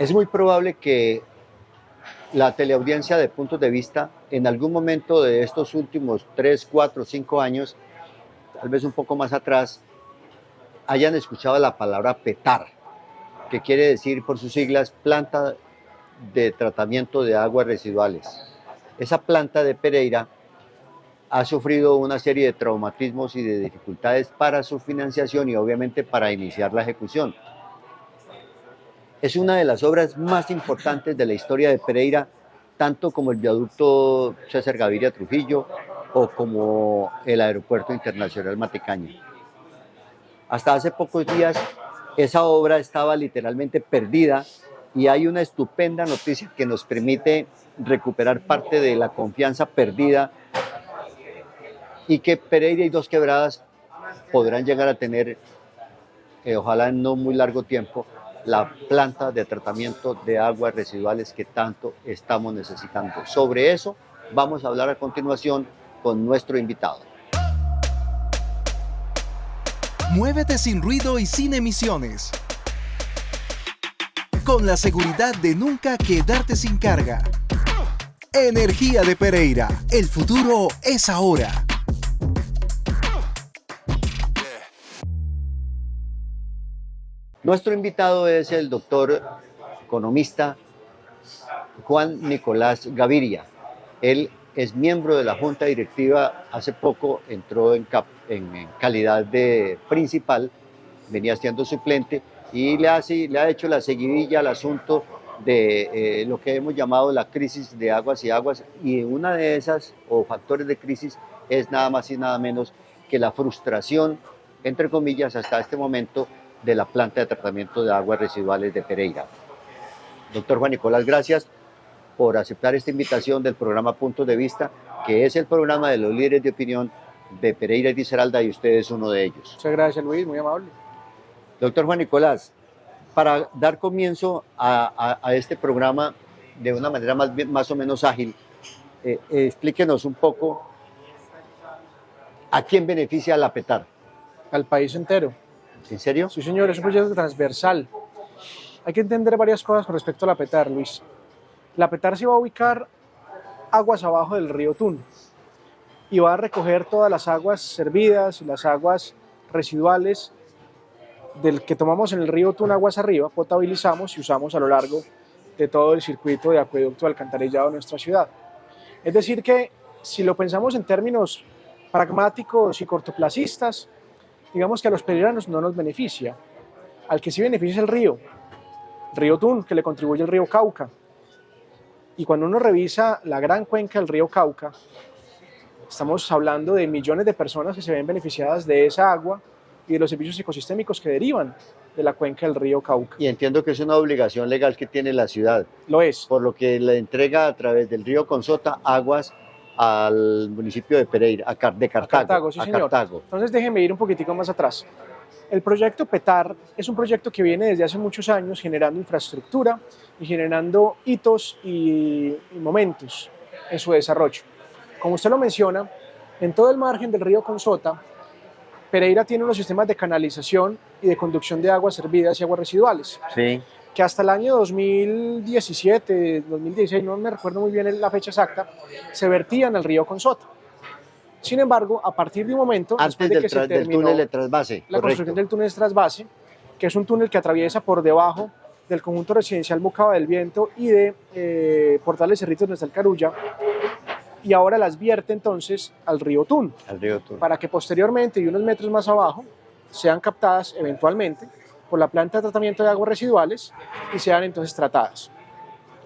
Es muy probable que la teleaudiencia de Puntos de Vista en algún momento de estos últimos 3, 4, 5 años, tal vez un poco más atrás, hayan escuchado la palabra PETAR, que quiere decir por sus siglas Planta de Tratamiento de Aguas Residuales. Esa planta de Pereira ha sufrido una serie de traumatismos y de dificultades para su financiación y obviamente para iniciar la ejecución. Es una de las obras más importantes de la historia de Pereira, tanto como el viaducto César Gaviria Trujillo o como el Aeropuerto Internacional Matecaña. Hasta hace pocos días esa obra estaba literalmente perdida y hay una estupenda noticia que nos permite recuperar parte de la confianza perdida y que Pereira y Dos Quebradas podrán llegar a tener, ojalá en no muy largo tiempo, la planta de tratamiento de aguas residuales que tanto estamos necesitando. Sobre eso vamos a hablar a continuación con nuestro invitado. Muévete sin ruido y sin emisiones. Con la seguridad de nunca quedarte sin carga. Energía de Pereira. El futuro es ahora. Nuestro invitado es el doctor economista Juan Nicolás Gaviria. Él es miembro de la Junta Directiva, hace poco entró en calidad de principal, venía siendo suplente y le ha hecho la seguidilla al asunto de lo que hemos llamado la crisis de aguas y una de esas o factores de crisis es nada más y nada menos que la frustración, entre comillas, hasta este momento de la planta de tratamiento de aguas residuales de Pereira. Doctor Juan Nicolás, gracias por aceptar esta invitación del programa Puntos de Vista, que es el programa de los líderes de opinión de Pereira y Risaralda, y usted es uno de ellos. Muchas gracias, Luis, muy amable. Doctor Juan Nicolás, para dar comienzo a este programa de una manera más o menos ágil, explíquenos un poco a quién beneficia la PETAR. Al país entero. ¿En serio? Sí, señor, es un proyecto transversal. Hay que entender varias cosas con respecto a la PETAR, Luis. La PETAR se va a ubicar aguas abajo del río Tun y va a recoger todas las aguas servidas y las aguas residuales del que tomamos en el río Tun aguas arriba, potabilizamos y usamos a lo largo de todo el circuito de acueducto de alcantarillado de nuestra ciudad. Es decir que si lo pensamos en términos pragmáticos y cortoplacistas, digamos que a los pereiranos no nos beneficia. Al que sí beneficia es el río Tun, que le contribuye el río Cauca. Y cuando uno revisa la gran cuenca del río Cauca, estamos hablando de millones de personas que se ven beneficiadas de esa agua y de los servicios ecosistémicos que derivan de la cuenca del río Cauca. Y entiendo que es una obligación legal que tiene la ciudad. Lo es. Por lo que le entrega a través del río Consota aguas al municipio de Pereira, de Cartago. A Cartago, sí, señor. Cartago. Entonces déjeme ir un poquitico más atrás. El proyecto PETAR es un proyecto que viene desde hace muchos años generando infraestructura y generando hitos y momentos en su desarrollo. Como usted lo menciona, en todo el margen del río Consota, Pereira tiene unos sistemas de canalización y de conducción de aguas servidas y aguas residuales. Sí. Que hasta el año 2017, 2016, no me recuerdo muy bien la fecha exacta, se vertían al río Consota. Sin embargo, a partir de un momento, antes del túnel de trasvase, la construcción del túnel de trasvase, que es un túnel que atraviesa por debajo del conjunto residencial Mucaba del Viento y de Portales Cerritos donde está el Carulla, y ahora las vierte entonces al río Tun, para que posteriormente y unos metros más abajo sean captadas eventualmente por la planta de tratamiento de aguas residuales y sean entonces tratadas.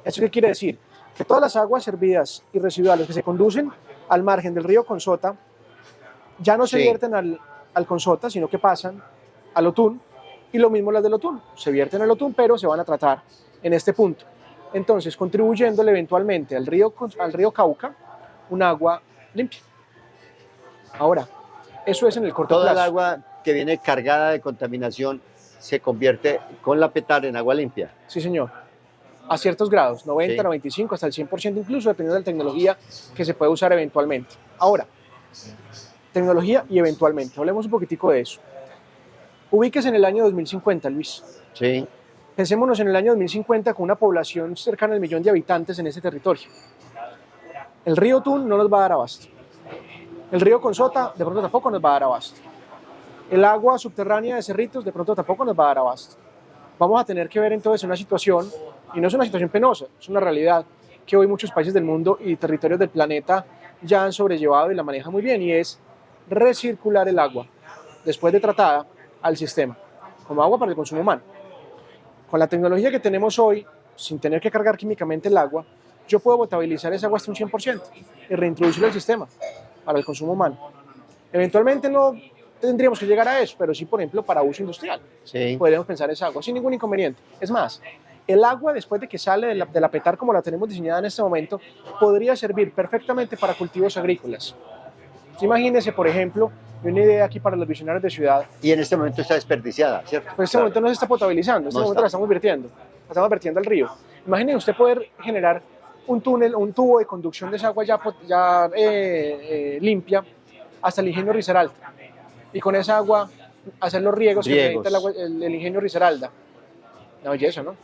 ¿Eso qué quiere decir? Que todas las aguas servidas y residuales que se conducen al margen del río Consota ya no se vierten al Consota, sino que pasan al Otún, y lo mismo las del Otún, se vierten al Otún, pero se van a tratar en este punto. Entonces, contribuyéndole eventualmente al río Cauca un agua limpia. Ahora, eso es en el corto plazo. Toda el agua que viene cargada de contaminación se convierte con la PETAR en agua limpia. Sí, señor. A ciertos grados, 90, 95, hasta el 100% incluso, dependiendo de la tecnología que se puede usar eventualmente. Ahora, tecnología y eventualmente. Hablemos un poquitico de eso. Ubíquese en el año 2050, Luis. Sí. Pensémonos en el año 2050 con una población cercana al 1.000.000 de habitantes en ese territorio. El río Tun no nos va a dar abasto. El río Consota de pronto tampoco nos va a dar abasto. El agua subterránea de Cerritos de pronto tampoco nos va a dar abasto. Vamos a tener que ver entonces una situación, y no es una situación penosa, es una realidad que hoy muchos países del mundo y territorios del planeta ya han sobrellevado y la manejan muy bien, y es recircular el agua después de tratada al sistema, como agua para el consumo humano. Con la tecnología que tenemos hoy, sin tener que cargar químicamente el agua, yo puedo potabilizar esa agua hasta un 100% y reintroducirla al sistema para el consumo humano. Eventualmente no tendríamos que llegar a eso, pero sí, por ejemplo, para uso industrial. Sí. Podríamos pensar esa agua sin ningún inconveniente. Es más, el agua, después de que sale de la petar como la tenemos diseñada en este momento, podría servir perfectamente para cultivos agrícolas. Imagínense, por ejemplo, una idea aquí para los visionarios de ciudad. Y en este momento está desperdiciada, ¿cierto? Pues en este momento no se está potabilizando, en este momento la estamos vertiendo al río. Imagínense usted poder generar un túnel, un tubo de conducción de esa agua ya limpia hasta el ingenio Risaralda. Y con esa agua hacer los riegos. Que necesita el ingenio Risaralda. Una belleza, ¿no?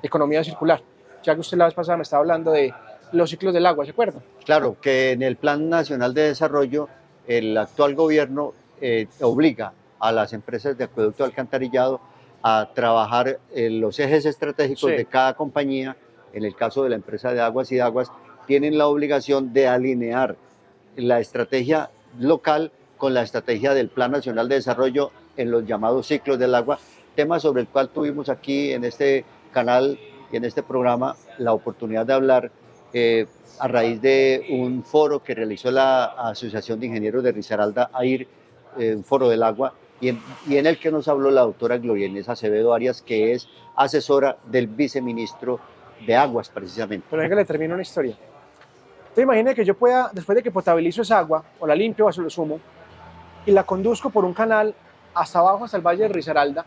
Economía circular. Ya que usted la vez pasada me estaba hablando de los ciclos del agua, ¿se acuerda? Claro, que en el Plan Nacional de Desarrollo el actual gobierno obliga a las empresas de acueducto y alcantarillado a trabajar en los ejes estratégicos de cada compañía. En el caso de la empresa de Aguas y de Aguas, tienen la obligación de alinear la estrategia local con la estrategia del Plan Nacional de Desarrollo en los llamados ciclos del agua, tema sobre el cual tuvimos aquí en este canal y en este programa la oportunidad de hablar a raíz de un foro que realizó la Asociación de Ingenieros de Risaralda, AIR, un foro del agua, y en el que nos habló la doctora Gloria Inés Acevedo Arias, que es asesora del viceministro de Aguas, precisamente. Pero venga, le termino una historia. Usted imagina que yo pueda, después de que potabilizo esa agua, o la limpio, o se lo sumo, y la conduzco por un canal hasta abajo, hasta el Valle de Risaralda.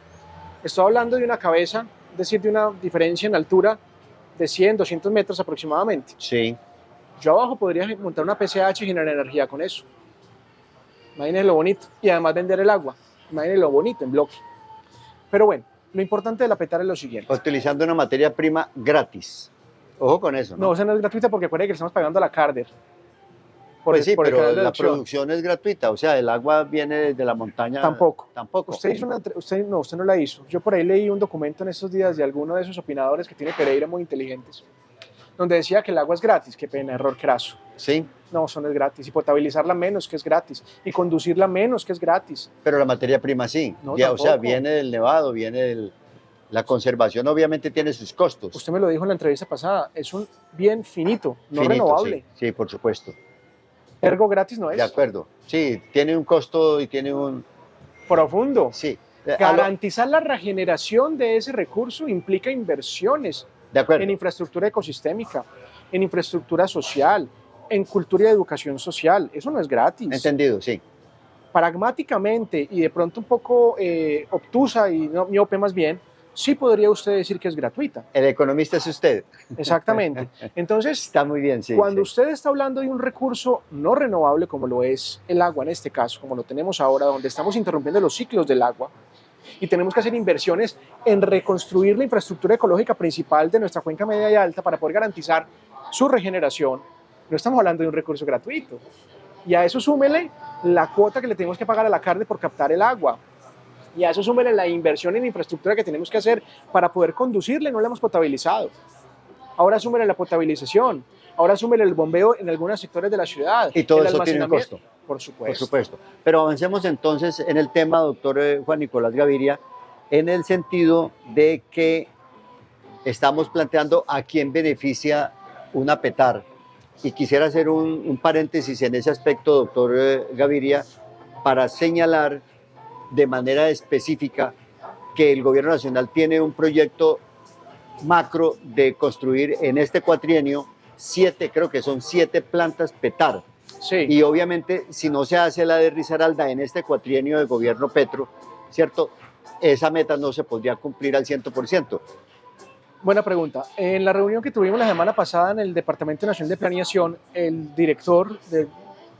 Estoy hablando de una cabeza, es decir, de una diferencia en altura de 100, 200 metros aproximadamente. Sí. Yo abajo podría montar una PCH y generar energía con eso. Imagínense lo bonito. Y además vender el agua. Imagínense lo bonito en bloque. Pero bueno, lo importante de la petar es lo siguiente. Utilizando una materia prima gratis. Ojo con eso, ¿no? No, esa no es gratuita porque acuérdense que le estamos pagando a la Carder. Pues sí, pero la producción es gratuita, o sea, el agua viene desde la montaña. Tampoco. Tampoco. Usted no la hizo. Yo por ahí leí un documento en estos días de alguno de esos opinadores que tiene Pereira muy inteligentes, donde decía que el agua es gratis. Qué pena, error craso. Sí. No, eso no es gratis. Y potabilizarla menos, que es gratis. Y conducirla menos, que es gratis. Pero la materia prima sí. No, ya, o sea, viene del nevado, viene del... La conservación obviamente tiene sus costos. Usted me lo dijo en la entrevista pasada, es un bien finito, no finito, renovable. Sí, por supuesto. Ergo gratis no es. De acuerdo. Sí, tiene un costo y tiene un... Profundo. Sí. Garantizar la regeneración de ese recurso implica inversiones de acuerdo. En infraestructura ecosistémica, en infraestructura social, en cultura y educación social. Eso no es gratis. Entendido, sí. Pragmáticamente y de pronto un poco obtusa y no miope más bien, sí podría usted decir que es gratuita. El economista es usted. Exactamente. Entonces, está muy bien, sí. Cuando sí. usted está hablando de un recurso no renovable como lo es el agua en este caso, como lo tenemos ahora, donde estamos interrumpiendo los ciclos del agua y tenemos que hacer inversiones en reconstruir la infraestructura ecológica principal de nuestra cuenca media y alta para poder garantizar su regeneración, no estamos hablando de un recurso gratuito. Y a eso súmele la cuota que le tenemos que pagar a la Carder por captar el agua. Y a eso súmele la inversión en infraestructura que tenemos que hacer para poder conducirle, no la hemos potabilizado. Ahora súmele la potabilización, ahora súmele el bombeo en algunos sectores de la ciudad. Y todo eso tiene un costo. Por supuesto. Por supuesto. Pero avancemos entonces en el tema, doctor Juan Nicolás Gaviria, en el sentido de que estamos planteando a quién beneficia una petar. Y quisiera hacer un paréntesis en ese aspecto, doctor Gaviria, para señalar de manera específica que el gobierno nacional tiene un proyecto macro de construir en este cuatrienio 7, creo que son 7 plantas petar. Sí. Y obviamente si no se hace la de Risaralda en este cuatrienio de gobierno Petro, ¿cierto? Esa meta no se podría cumplir al 100%. Buena pregunta. En la reunión que tuvimos la semana pasada en el Departamento Nacional de Planeación, el director,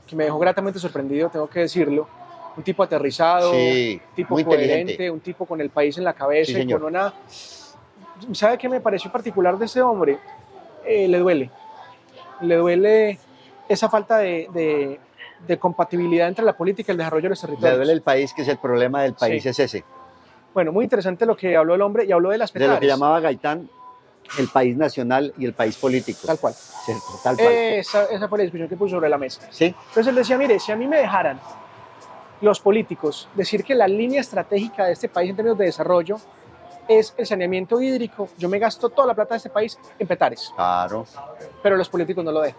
que me dejó gratamente sorprendido, tengo que decirlo, un tipo aterrizado, sí, un tipo coherente, un tipo con el país en la cabeza, sí, y con una ¿Sabe qué me pareció particular de ese hombre? Le duele esa falta de compatibilidad entre la política y el desarrollo de los Le territorios. duele el país, que es el problema del país, Sí. es ese. Bueno, muy interesante lo que habló el hombre y habló de las De lo petares. que llamaba Gaitán el país nacional y el país político. Tal cual. Cierto, tal cual. Esa fue la discusión que puso sobre la mesa. ¿Sí? Entonces él decía, mire, si a mí me dejaran los políticos decir que la línea estratégica de este país en términos de desarrollo es el saneamiento hídrico, yo me gasto toda la plata de este país en petares, Claro. pero los políticos no lo dejan.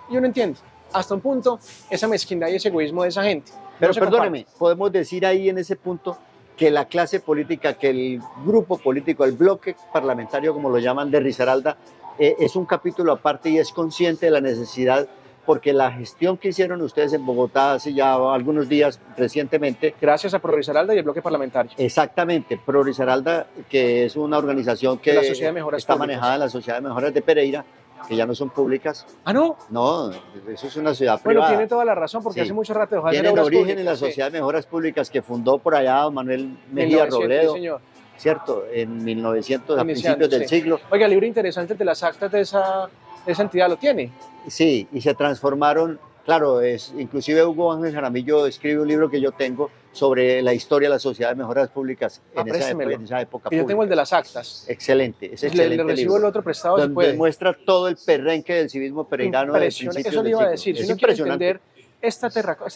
Y uno entiende, hasta un punto, esa mezquindad y ese egoísmo de esa gente. Pero No se perdóneme, podemos decir ahí en ese punto que la clase política, que el grupo político, el bloque parlamentario, como lo llaman, de Risaralda, es un capítulo aparte y es consciente de la necesidad, porque la gestión que hicieron ustedes en Bogotá hace ya algunos días, recientemente, Gracias a Pro Risaralda y el bloque parlamentario. exactamente, Pro Risaralda, que es una organización que De la Sociedad de Mejoras está Públicas. manejada en la Sociedad de Mejoras de Pereira, que ya no son públicas. Ah, no. No, eso es una ciudad Bueno, privada. tiene toda la razón, porque Sí. hace mucho rato dejó de hacer Tienen obras origen públicas, en la sí. Sociedad de Mejoras Públicas que fundó por allá don Manuel Mejía 1900, Robledo, sí, señor. ¿cierto? En 1900, a Iniciando, principios del sí. siglo. Oiga, el libro interesante de las actas de esa entidad lo tiene. Sí, y se transformaron, claro, inclusive Hugo Ángel Jaramillo escribe un libro que yo tengo sobre la historia de la Sociedad de Mejoras Públicas Préstemelo. en esa época. Y yo tengo el de las actas. Excelente, es Le excelente recibo libro, el otro prestado si donde puede. muestra todo el perrenque del civismo pereirano del Impresionante. principio Eso le del iba a siglo. decir. Si Es uno quiere impresionante. entender esta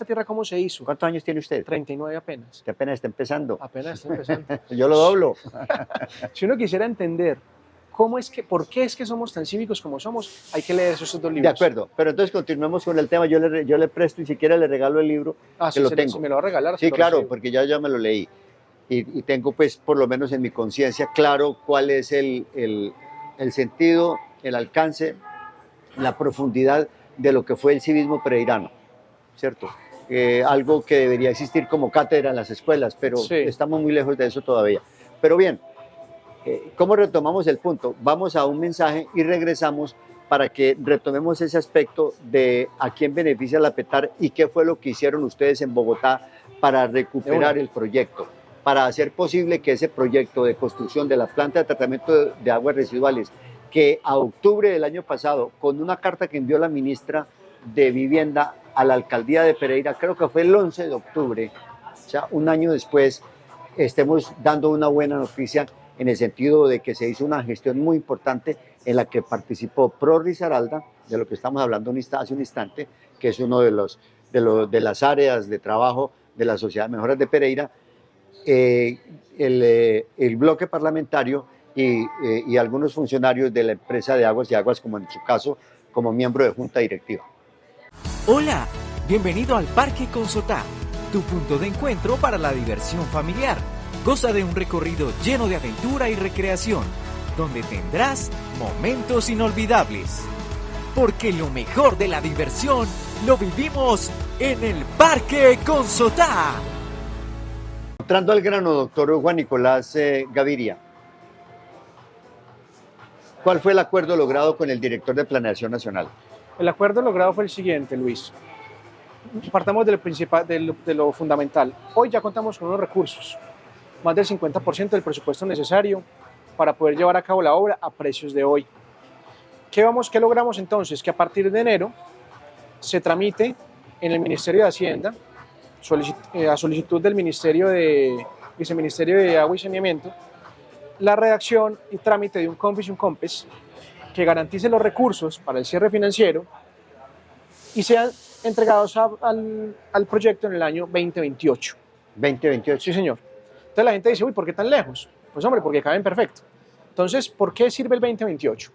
tierra cómo se hizo. ¿Cuántos años tiene usted? 39 apenas. Que apenas está empezando. Apenas está empezando. Yo lo doblo. Si uno quisiera entender por qué es que somos tan cívicos como somos, hay que leer esos dos libros. De acuerdo, pero entonces continuemos con el tema. Yo le presto y si quiere le regalo el libro. Ah, que sí, lo si tengo. me lo va a regalar. Sí, se lo claro, recibo. porque ya me lo leí. Y tengo, pues, por lo menos en mi conciencia, claro cuál es el sentido, el alcance, la profundidad de lo que fue el civismo pereirano, ¿cierto? Algo que debería existir como cátedra en las escuelas, pero Sí. estamos muy lejos de eso todavía. Pero bien, ¿cómo retomamos el punto? Vamos a un mensaje y regresamos para que retomemos ese aspecto de a quién beneficia la PETAR y qué fue lo que hicieron ustedes en Bogotá para recuperar el proyecto, para hacer posible que ese proyecto de construcción de la planta de tratamiento de aguas residuales, que a octubre del año pasado, con una carta que envió la ministra de Vivienda a la alcaldía de Pereira, creo que fue el 11 de octubre, o sea, un año después, estemos dando una buena noticia en el sentido de que se hizo una gestión muy importante en la que participó Pro Risaralda, de lo que estamos hablando hace un instante, que es uno de las áreas de trabajo de la Sociedad de Mejoras de Pereira, el bloque parlamentario y algunos funcionarios de la empresa de Aguas y Aguas, como en su caso, como miembro de junta directiva. Hola, bienvenido al Parque Consotá, tu punto de encuentro para la diversión familiar. Goza de un recorrido lleno de aventura y recreación, donde tendrás momentos inolvidables. Porque lo mejor de la diversión lo vivimos en el Parque Consotá. Entrando al grano, doctor Juan Nicolás Gaviria, ¿cuál fue el acuerdo logrado con el director de Planeación Nacional? El acuerdo logrado fue el siguiente, Luis. Partamos de lo fundamental. Hoy ya contamos con unos recursos, más del 50% del presupuesto necesario para poder llevar a cabo la obra a precios de hoy. ¿Qué logramos entonces? Que a partir de enero se tramite en el Ministerio de Hacienda, a solicitud del Viceministerio de Agua y Saneamiento, la redacción y trámite de un COMFIS y un COMPES que garantice los recursos para el cierre financiero y sean entregados al proyecto en el año 2028. 2028. Sí, señor. Entonces la gente dice, uy, ¿por qué tan lejos? Pues hombre, porque caben perfecto. Entonces, ¿por qué sirve el 2028?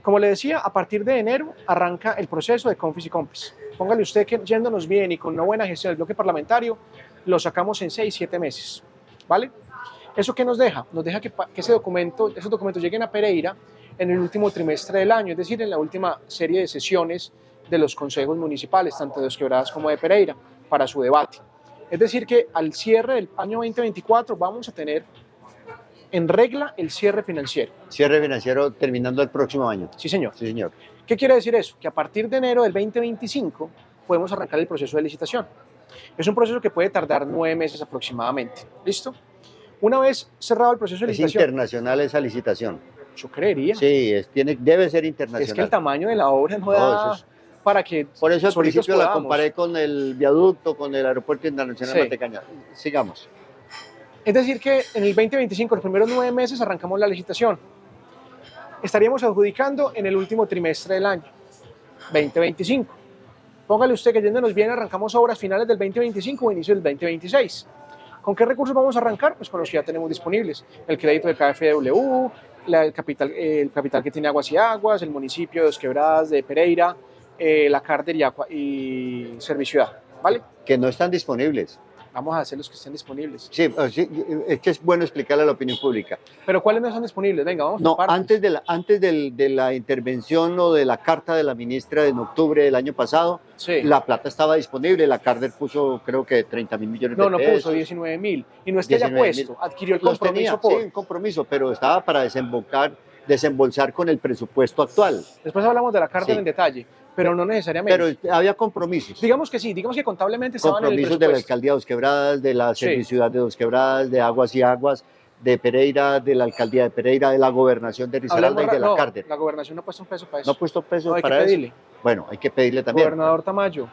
Como le decía, a partir de enero arranca el proceso de COMFIS y COMPES. Póngale usted que yéndonos bien y con una buena gestión del bloque parlamentario, lo sacamos en 6-7 meses, ¿vale? ¿Eso qué nos deja? Nos deja que esos documentos lleguen a Pereira en el último trimestre del año, es decir, en la última serie de sesiones de los consejos municipales, tanto de Dos Quebradas como de Pereira, para su debate. Es decir, que al cierre del año 2024 vamos a tener en regla el cierre financiero. Cierre financiero terminando el próximo año. Sí, señor. Sí, señor. ¿Qué quiere decir eso? Que a partir de enero del 2025 podemos arrancar el proceso de licitación. Es un proceso que puede tardar 9 meses aproximadamente. ¿Listo? Una vez cerrado el proceso de Es licitación, internacional esa licitación. yo creería, Sí, debe ser internacional. es que el tamaño de la obra no da No, eso para que Por eso al solitos principio la podamos. comparé con el viaducto, con el aeropuerto internacional Sí. Matecaña. Sigamos. Es decir, que en el 2025, los primeros 9 meses, arrancamos la licitación. Estaríamos adjudicando en el último trimestre del año, 2025. Póngale usted que yéndonos bien, arrancamos obras finales del 2025 o inicio del 2026. ¿Con qué recursos vamos a arrancar? Pues con los que ya tenemos disponibles. El crédito de KfW, el capital que tiene Aguas y Aguas, el municipio de Dos Quebradas, de Pereira, la Carder y Serviciudad, ¿vale? Que no están disponibles. Vamos a hacer los que estén disponibles. Sí, es que es bueno explicarle a la opinión pública. Pero ¿cuáles no están disponibles? Venga, vamos No, por partes. antes de la intervención o de la carta de la ministra en octubre del año pasado, Sí. la plata estaba disponible. La Carder puso, creo que 30.000 millones No, de no pesos. puso 19.000. Y no es que haya 19.000. puesto, adquirió el Los compromiso tenía, por... sí, un compromiso, pero estaba para desembolsar con el presupuesto actual. Después hablamos de la carta Sí. en detalle, pero no necesariamente. Pero había compromisos. digamos que sí, digamos que contablemente estaban en el Compromisos de la presupuesto. alcaldía de Dos Quebradas, de la Sí. Serviciudad de Dos Quebradas, de Aguas y Aguas, de Pereira, de la alcaldía de Pereira, de la gobernación de Risaralda y de la no, Carder. la gobernación no ha puesto un peso para eso. ¿No ha puesto pesos No, hay que para eso? pedirle. Bueno, hay que pedirle también. Gobernador Tamayo,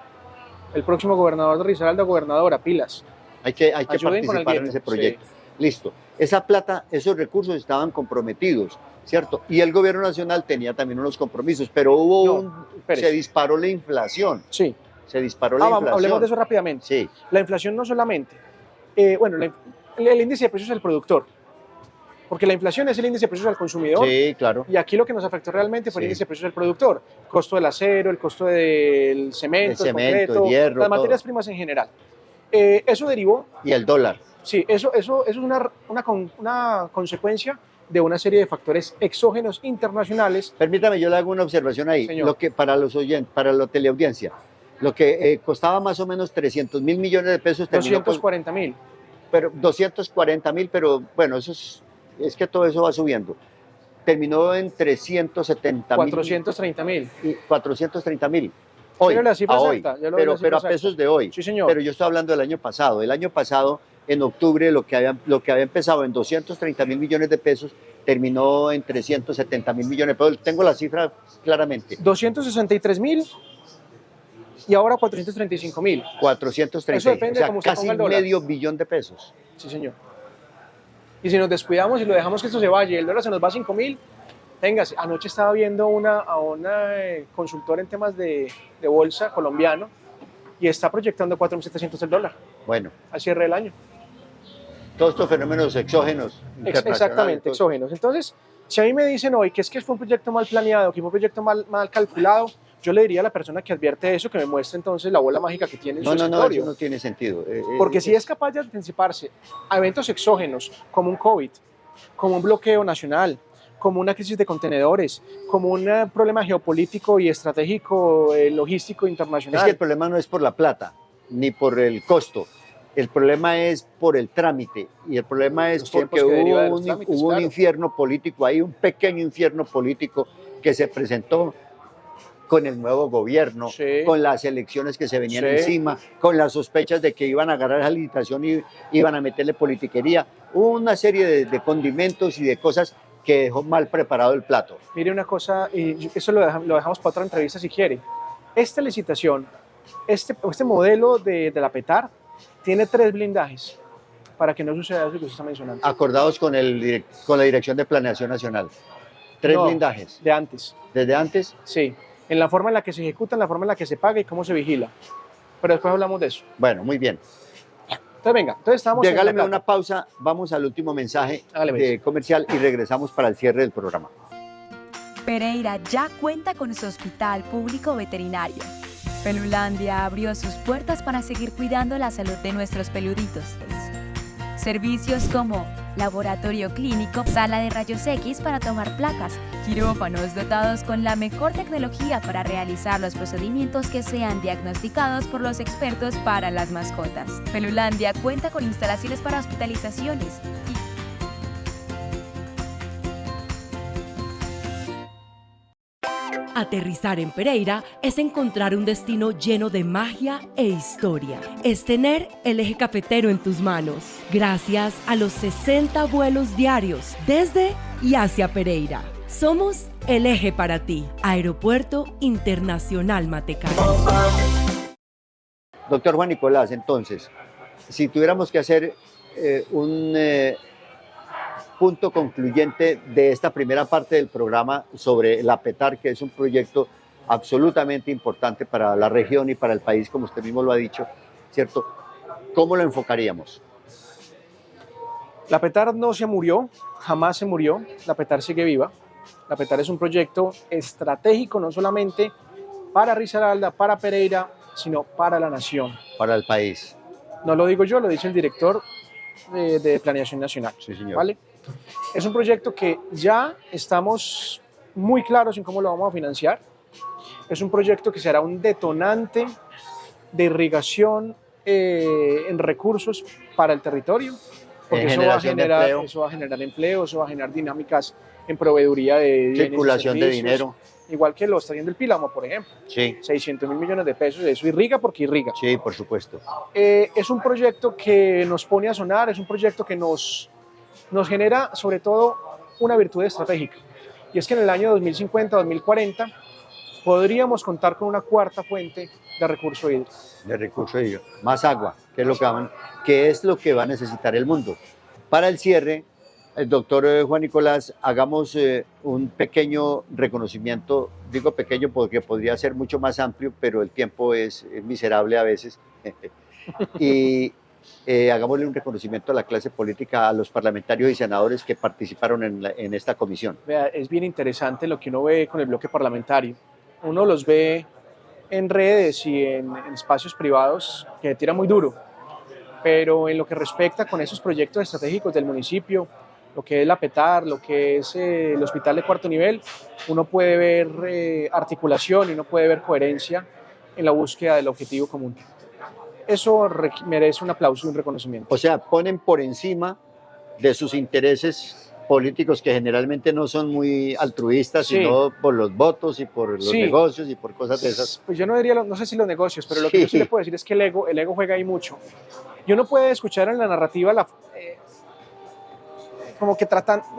el próximo gobernador de Risaralda, gobernadora, pilas. Hay que Ayuden con participar en alguito, ese proyecto. Listo. Esa plata, esos recursos estaban comprometidos, ¿cierto? Y el gobierno nacional tenía también unos compromisos, pero espérese. se disparó la inflación. Sí. Se disparó la inflación. Hablemos de eso rápidamente. Sí, La inflación no solamente, el índice de precios del productor, porque la inflación es el índice de precios al consumidor. sí, claro. Y aquí lo que nos afectó realmente fue el Sí. índice de precios del productor, el costo del acero, el costo del cemento, El cemento, concreto, el hierro, las materias todo. primas en general. Eso derivó, Y el dólar. sí, eso es una consecuencia de una serie de factores exógenos internacionales. Permítame, yo le hago una observación ahí. Señor. Lo que para los oyentes, para la teleaudiencia, lo que costaba más o menos 300.000 millones de pesos, terminó con 240.000. pero 240.000, pero bueno, es que todo eso va subiendo. Terminó en 370.000. 430.000. 430.000. Hoy, Pero la cifra a hoy, exacta, ya lo doy la pero cifra a exacta. pesos de hoy. Sí, señor. Pero yo estoy hablando del año pasado. El año pasado, en octubre, lo que había empezado en 230.000 millones de pesos, terminó en 370.000 millones de pesos. Tengo la cifra claramente. 263.000 y ahora 435.000. 430, Eso depende o sea, de cómo usted casi ponga el dólar. medio billón de pesos. Sí, señor. Y si nos descuidamos y lo dejamos que esto se vaya y el dólar se nos va a 5.000, véngase. Anoche estaba viendo a una consultora en temas de bolsa colombiano y está proyectando 4.700 el dólar Bueno, al cierre del año. todos estos fenómenos exógenos. internacionales, Exactamente, todos- exógenos. Entonces, si a mí me dicen hoy que es que fue un proyecto mal planeado, que fue un proyecto mal calculado, yo le diría a la persona que advierte eso que me muestre entonces la bola mágica que tiene en su No, escritorio. eso no tiene sentido. Porque si es capaz de anticiparse a eventos exógenos como un COVID, como un bloqueo nacional, como una crisis de contenedores, como un problema geopolítico y estratégico, logístico Es internacional. que el problema no es por la plata, ni por el costo. El problema es por el trámite. Y el problema es Los tiempos porque que deriva de hubo los trámites, un claro. infierno político ahí, un pequeño infierno político que se presentó con el nuevo gobierno, Sí. con las elecciones que se venían Sí. encima, con las sospechas de que iban a agarrar esa licitación y iban a meterle politiquería. Hubo una serie de condimentos y de cosas que dejó mal preparado el plato. Mire una cosa, y eso lo dejamos para otra entrevista si quiere. Esta licitación, este modelo de la PETAR, tiene 3 blindajes para que no suceda eso que usted está mencionando. Acordados con la Dirección de Planeación Nacional. 3 No, blindajes. De antes, Desde antes, sí. En la forma en la que se ejecuta, en la forma en la que se paga y cómo se vigila. Pero después hablamos de eso. bueno, muy bien. Entonces, venga, entonces estamos en Regáleme la una pausa, vamos al último mensaje Hágale, de comercial y regresamos para el cierre del programa. Pereira ya cuenta con su hospital público veterinario. Pelulandia abrió sus puertas para seguir cuidando la salud de nuestros peluditos. Servicios como laboratorio clínico, sala de rayos X para tomar placas, quirófanos dotados con la mejor tecnología para realizar los procedimientos que sean diagnosticados por los expertos para las mascotas. Pelulandia cuenta con instalaciones para hospitalizaciones y Aterrizar en Pereira es encontrar un destino lleno de magia e historia. Es tener el eje cafetero en tus manos, gracias a los 60 vuelos diarios desde y hacia Pereira. Somos el eje para ti, Aeropuerto Internacional Matecán. Doctor Juan Nicolás, entonces, si tuviéramos que hacer un punto concluyente de esta primera parte del programa sobre la PETAR, que es un proyecto absolutamente importante para la región y para el país, como usted mismo lo ha dicho, ¿cierto? ¿Cómo lo enfocaríamos? La PETAR no se murió, jamás se murió, la PETAR sigue viva. La PETAR es un proyecto estratégico no solamente para Risaralda, para Pereira, sino para la nación. Para el país. No lo digo yo, lo dice el director de Planeación Nacional. Sí, señor. ¿Vale? Es un proyecto que ya estamos muy claros en cómo lo vamos a financiar. Es un proyecto que será un detonante de irrigación en recursos para el territorio, porque eso va a generar empleo, eso va a generar dinámicas en proveeduría de circulación de dinero. Igual que lo está haciendo el Pílamo, por ejemplo. Sí. 600.000 millones de pesos, eso irriga porque irriga. Sí, por supuesto. Es un proyecto que nos pone a sonar, es un proyecto que nos genera sobre todo una virtud estratégica. Y es que en el año 2050-2040 podríamos contar con una cuarta fuente de recurso hídrico. De recurso hídrico. Más agua, que es lo que va a necesitar el mundo. Para el cierre, el doctor Juan Nicolás, hagamos un pequeño reconocimiento, digo pequeño porque podría ser mucho más amplio, pero el tiempo es miserable a veces, y hagámosle un reconocimiento a la clase política, a los parlamentarios y senadores que participaron en esta comisión. Vea, es bien interesante lo que uno ve con el bloque parlamentario. Uno los ve en redes y en espacios privados que tiran muy duro, pero en lo que respecta con esos proyectos estratégicos del municipio, lo que es la PETAR, lo que es el hospital de cuarto nivel, uno puede ver articulación y uno puede ver coherencia en la búsqueda del objetivo común. Eso merece un aplauso y un reconocimiento. O sea, ponen por encima de sus intereses políticos, que generalmente no son muy altruistas, Sí. sino por los votos y por los Sí. negocios y por cosas de esas. Pues yo no diría, no sé si los negocios, pero lo que Sí. yo sí le puedo decir es que el ego juega ahí mucho. Y uno puede escuchar en la narrativa como que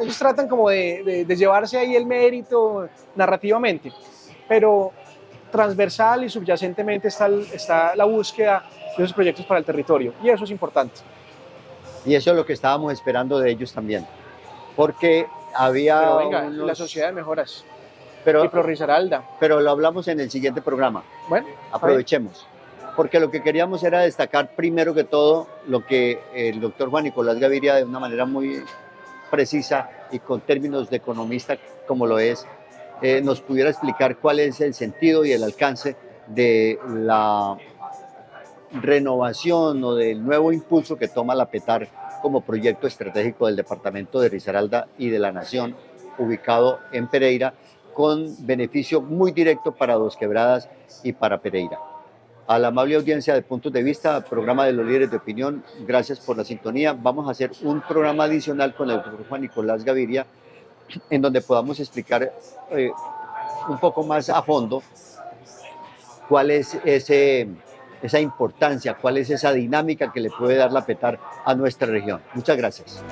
ellos tratan como de llevarse ahí el mérito narrativamente, pero transversal y subyacentemente está la búsqueda de esos proyectos para el territorio, y eso es importante. Y eso es lo que estábamos esperando de ellos también, porque había Pero venga, unos- la sociedad de mejoras, pero, y Pro Risaralda. pero lo hablamos en el siguiente programa. Bueno, Aprovechemos, porque lo que queríamos era destacar primero que todo lo que el doctor Juan Nicolás Gaviria, de una manera muy precisa y con términos de economista como lo es, nos pudiera explicar cuál es el sentido y el alcance de la renovación o del nuevo impulso que toma la PETAR como proyecto estratégico del departamento de Risaralda y de la nación, ubicado en Pereira, con beneficio muy directo para Dos Quebradas y para Pereira. A la amable audiencia de Puntos de Vista, programa de los líderes de opinión, gracias por la sintonía. Vamos a hacer un programa adicional con el doctor Juan Nicolás Gaviria, en donde podamos explicar un poco más a fondo cuál es esa importancia, cuál es esa dinámica que le puede dar la PETAR a nuestra región. Muchas gracias.